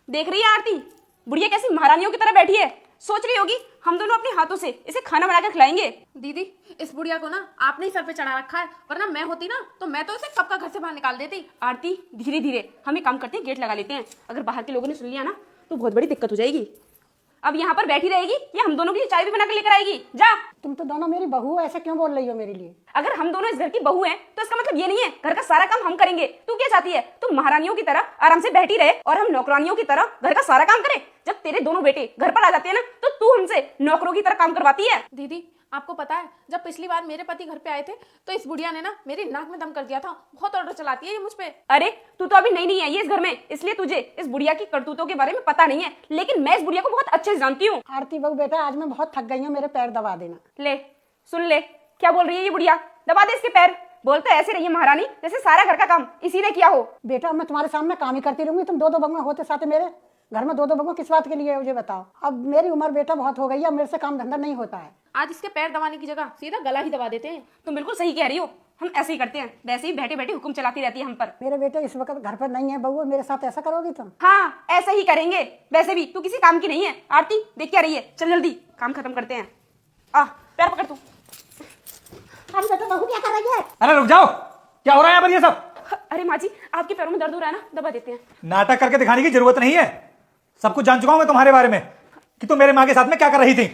देख रही है आरती, बुढ़िया कैसी महारानियों की तरह बैठी है। सोच रही होगी हम दोनों अपने हाथों से इसे खाना बनाकर खिलाएंगे। दीदी, इस बुढ़िया को ना आपने ही सर पे चढ़ा रखा है, वरना मैं होती ना तो मैं तो इसे कब का घर से बाहर निकाल देती। आरती धीरे धीरे, हम एक काम करते हैं, गेट लगा लेते हैं। अगर बाहर के लोगों ने सुन लिया ना तो बहुत बड़ी दिक्कत हो जाएगी। अब यहाँ पर बैठी रहेगी या हम दोनों के लिए चाय भी बना कर लेकर आएगी। जा। तुम तो दोनों मेरी बहू हो, ऐसे क्यों बोल रही हो मेरे लिए? अगर हम दोनों इस घर की बहू हैं तो इसका मतलब ये नहीं है घर का सारा काम हम करेंगे। तू क्या चाहती है? तुम महारानियों की तरह आराम से बैठी रहे और हम नौकरानियों की तरह घर का सारा काम करें। जब तेरे दोनों बेटे घर पर आ जाते हैं ना तो तू हमसे नौकरों की तरह काम करवाती है। दीदी, आपको पता है जब पिछली बार मेरे पति घर पे आए थे तो इस बुढ़िया ने ना मेरी नाक में दम कर दिया था। बहुत ऑर्डर चलाती है ये मुझ पे। अरे तू तो अभी नई नहीं आई है इस घर में, इसलिए तुझे इस बुढ़िया की करतूतों के बारे में पता नहीं है, लेकिन मैं इस बुढ़िया को बहुत अच्छे से जानती हूँ। आरती बहू बेटा, आज मैं बहुत थक गई हूँ, मेरे पैर दबा देना। ले सुन ले, क्या बोल रही है ये बुढ़िया। दबा दे इसके पैर। बोलते ऐसे रही है महारानी जैसे सारा घर का काम इसी ने किया हो। बेटा मैं तुम्हारे सामने काम ही करती रहूंगी, तुम दो दो बगुआ होते साथ मेरे घर में दो दो बगुआ किस बात के लिए है मुझे बताओ। अब मेरी उम्र बेटा बहुत हो गई है, मेरे से काम धंधा नहीं होता है। आज इसके पैर दबाने की जगह सीधा गला ही दबा देते हैं। तुम बिल्कुल सही कह रही हो, हम ऐसे ही करते हैं। वैसे ही बैठे बैठे हुक्म चलाती रहती है हम पर। मेरे बेटे इस वक्त घर पर नहीं है बहू, मेरे साथ ऐसा करोगी तुम? हाँ ऐसा ही करेंगे। वैसे भी तू किसी काम की नहीं है। आरती देख क्या रही है, चल जल्दी काम खत्म करते हैं। आ पैर पकड़ तू। अरे बेटा बहू क्या कर रही है? अरे रुक जाओ, क्या हो रहा है यहाँ पर ये सब? अरे माँ जी आपके पैरों में दर्द हो रहा है ना, दबा देते हैं। नाटक करके दिखाने की जरूरत नहीं है, सब कुछ जान चुका हूं मैं तुम्हारे बारे में कि तुम मेरे माँ के साथ में क्या कर रही थी।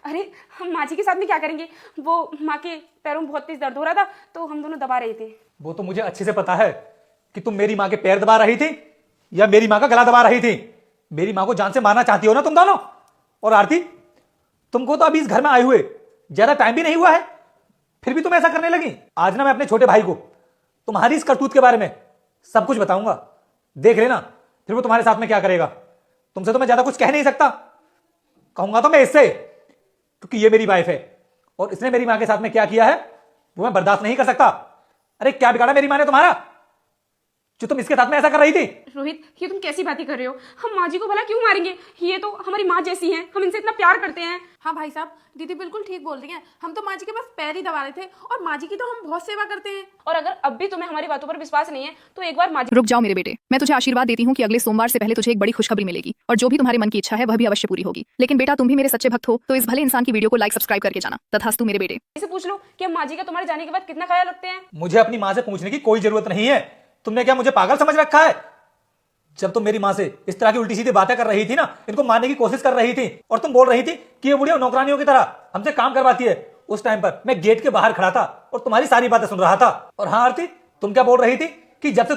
अरे हम माँ जी के साथ में क्या करेंगे, वो माँ के पैरों में बहुत तेज दर्द हो रहा था तो हम दोनों दबा रहे थे। वो तो मुझे अच्छे से पता है कि तुम मेरी माँ के पैर दबा रही थी या मेरी माँ का गला दबा रही थी। मेरी माँ को जान से मारना चाहती हो ना तुम दोनों। और आरती, तुमको तो अभी इस घर में आए हुए ज्यादा टाइम भी नहीं हुआ है, फिर भी तुम ऐसा करने लगी। आज ना मैं अपने छोटे भाई को तुम्हारी इस करतूत के बारे में सब कुछ बताऊंगा, देख लेना फिर वो तुम्हारे साथ में क्या करेगा। तुमसे तो मैं ज्यादा कुछ कह नहीं सकता, कहूंगा तो मैं इससे, क्योंकि ये मेरी वाइफ है और इसने मेरी मां के साथ में क्या किया है वो मैं बर्दाश्त नहीं कर सकता। अरे क्या बिगाड़ा मेरी मां ने तुम्हारा जो तुम इसके साथ में ऐसा कर रही थी? रोहित ये तुम कैसी बातें कर रहे हो, हम माँ जी को भला क्यों मारेंगे, ये तो हमारी माँ जैसी हैं, हम इनसे इतना प्यार करते हैं। हाँ भाई साहब, दीदी बिल्कुल ठीक बोल रही हैं। हम तो माँ जी के बस पैर ही दबा रहे थे और माँ जी की तो हम बहुत सेवा करते हैं। और अगर अब भी तुम्हें हमारी बातों पर विश्वास नहीं है तो एक बार माँ जी। रुक जाओ मेरे बेटे, मैं तुझे आशीर्वाद देती हूँ कि अगले सोमवार से पहले तुझे एक बड़ी खुशखबरी मिलेगी और जो भी तुम्हारे मन की इच्छा है वह भी अवश्य पूरी होगी। लेकिन बेटा तुम भी मेरे सच्चे भक्त हो तो इस भले इंसान की वीडियो को लाइक सब्सक्राइब करके जाना। तथास्तु मेरे बेटे। से पूछ लो कि हम माँ जी का तुम्हारे जाने के बाद कितना ख्याल रखते हैं। मुझे अपनी मां से पूछने की कोई जरूरत नहीं है। तुमने क्या मुझे पागल समझ रखा है? जब तुम मेरी मां से इस तरह की उल्टी सीधी बातें कर रही थी ना, इनको मारने की कोशिश कर रही थी और तुम बोल रही थी कि ये बुढ़िया नौकरानियों की तरह हमसे काम करवाती है, उस टाइम पर मैं गेट के बाहर खड़ा था और तुम्हारी सारी बातें सुन रहा था। और हाँ आरती, तुम क्या बोल रही थी कि जब से